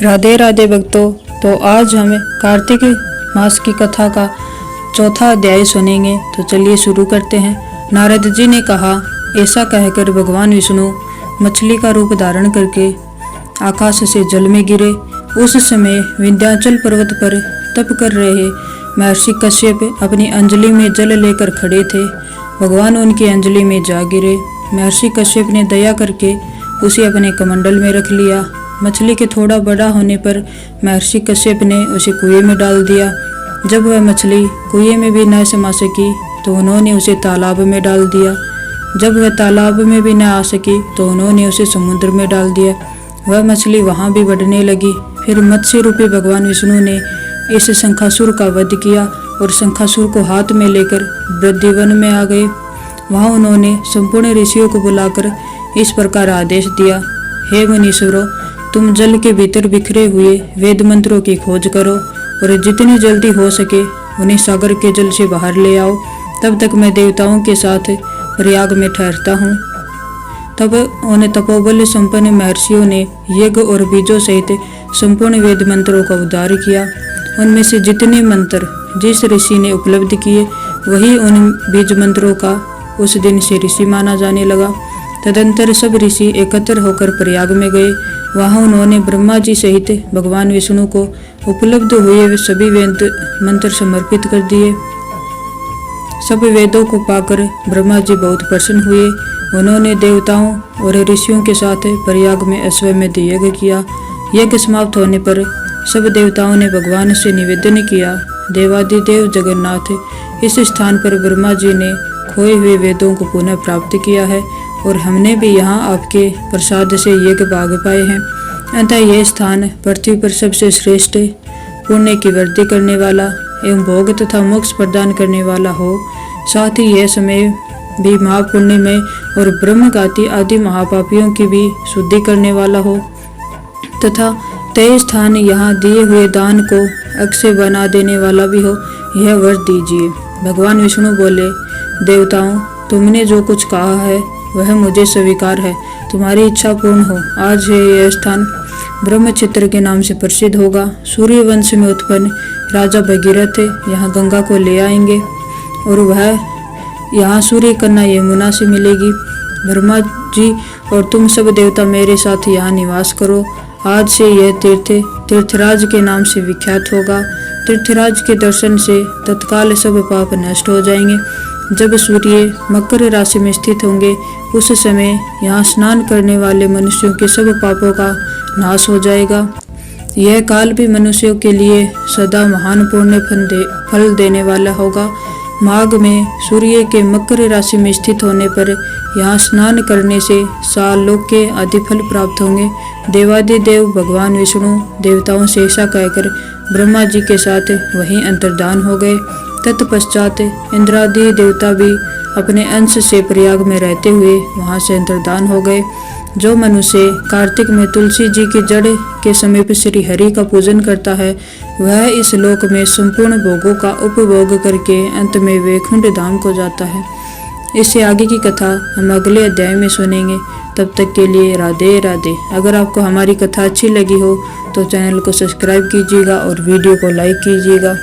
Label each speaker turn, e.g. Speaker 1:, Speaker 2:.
Speaker 1: राधे राधे भक्तों। तो आज हम कार्तिक मास की कथा का चौथा अध्याय सुनेंगे। तो चलिए शुरू करते हैं। नारद जी ने कहा, ऐसा कहकर भगवान विष्णु मछली का रूप धारण करके आकाश से जल में गिरे। उस समय विंध्याचल पर्वत पर तप कर रहे महर्षि कश्यप अपनी अंजलि में जल लेकर खड़े थे। भगवान उनकी अंजलि में जा गिरे। महर्षि कश्यप ने दया करके उसे अपने कमंडल में रख लिया। मछली के थोड़ा बड़ा होने पर महर्षि कश्यप ने उसे कुएं में डाल दिया। जब वह मछली कुएं में भी न समा सकी तो उन्होंने उसे तालाब में डाल दिया। जब वह तालाब में भी न आ सकी तो उन्होंने उसे समुद्र में डाल दिया। वह मछली वहाँ भी बढ़ने लगी। फिर मत्स्य रूपी भगवान विष्णु ने इस शंखासुर का वध किया और शंखासुर को हाथ में लेकर बद्रीवन में आ गए। वहाँ उन्होंने संपूर्ण ऋषियों को बुलाकर इस प्रकार आदेश दिया, हे मुनीश्वरों, तुम जल के भीतर बिखरे हुए वेद मंत्रों की खोज करो और जितनी जल्दी हो सके उन्हें सागर के जल से बाहर ले आओ। तब तक मैं देवताओं के साथ प्रयाग में ठहरता हूँ। तब उन तपोबल संपन्न महर्षियों ने यज्ञ और बीजों सहित संपूर्ण वेद मंत्रों का उद्धार किया। उनमें से जितने मंत्र जिस ऋषि ने उपलब्ध किए वही उन बीज मंत्रों का उस दिन से ऋषि माना जाने लगा। तदंतर सब ऋषि एकत्र होकर प्रयाग में गए। वहां उन्होंने ब्रह्मा जी सहित भगवान विष्णु को उपलब्ध हुए सभी वेद मंत्र समर्पित कर दिए। सब वेदों को पाकर ब्रह्मा जी बहुत प्रसन्न हुए। उन्होंने देवताओं और ऋषियों के साथ प्रयाग में अश्वमेध यज्ञ किया। यज्ञ समाप्त होने पर सब देवताओं ने भगवान से निवेदन किया, देवादिदेव जगन्नाथ, इस स्थान पर ब्रह्मा जी ने खोए हुए वेदों को पुनः प्राप्त किया है और हमने भी यहाँ आपके प्रसाद से यज्ञ भाग पाए हैं। अतः यह स्थान पृथ्वी पर सबसे श्रेष्ठ, पुण्य की वृद्धि करने वाला एवं भोग तथा मोक्ष प्रदान करने वाला हो। साथ ही यह समय भी महापुण्य में और ब्रह्मघाती आदि महापापियों की भी शुद्धि करने वाला हो तथा तय स्थान यहाँ दिए हुए दान को अक्षय बना देने वाला भी हो, यह वर दीजिए। भगवान विष्णु बोले, देवताओं, तुमने जो कुछ कहा है वह मुझे स्वीकार है। तुम्हारी इच्छा पूर्ण हो। आज से यह स्थान ब्रह्मक्षेत्र के नाम से प्रसिद्ध होगा। सूर्य वंश में उत्पन्न राजा भगीरथ यहाँ गंगा को ले आएंगे और वह यहाँ सूर्य कन्या यमुना से मिलेगी। ब्रह्मा जी और तुम सब देवता मेरे साथ यहाँ निवास करो। आज से यह तीर्थ तीर्थराज के नाम से विख्यात होगा। तीर्थराज के दर्शन से तत्काल सब पाप नष्ट हो जाएंगे। जब सूर्य मकर राशि में स्थित होंगे उस समय यहाँ स्नान करने वाले मनुष्यों के सब पापों का नाश हो जाएगा। यह काल भी मनुष्यों के लिए सदा महान पुण्य फल देने वाला होगा। माघ में सूर्य के मकर राशि में स्थित होने पर यहाँ स्नान करने से सालोक के आदि फल प्राप्त होंगे। देवादिदेव भगवान विष्णु देवताओं से ऐसा कहकर ब्रह्मा जी के साथ वहीं अंतर्धान हो गए। तत्पश्चात इंद्रादि देवता भी अपने अंश से प्रयाग में रहते हुए वहां से अंतर्धान हो गए। जो मनुष्य कार्तिक में तुलसी जी की जड़ के समीप श्री हरि का पूजन करता है वह इस लोक में संपूर्ण भोगों का उपभोग करके अंत में वैकुंठ धाम को जाता है। इससे आगे की कथा हम अगले अध्याय में सुनेंगे। तब तक के लिए राधे राधे। अगर आपको हमारी कथा अच्छी लगी हो तो चैनल को सब्सक्राइब कीजिएगा और वीडियो को लाइक कीजिएगा।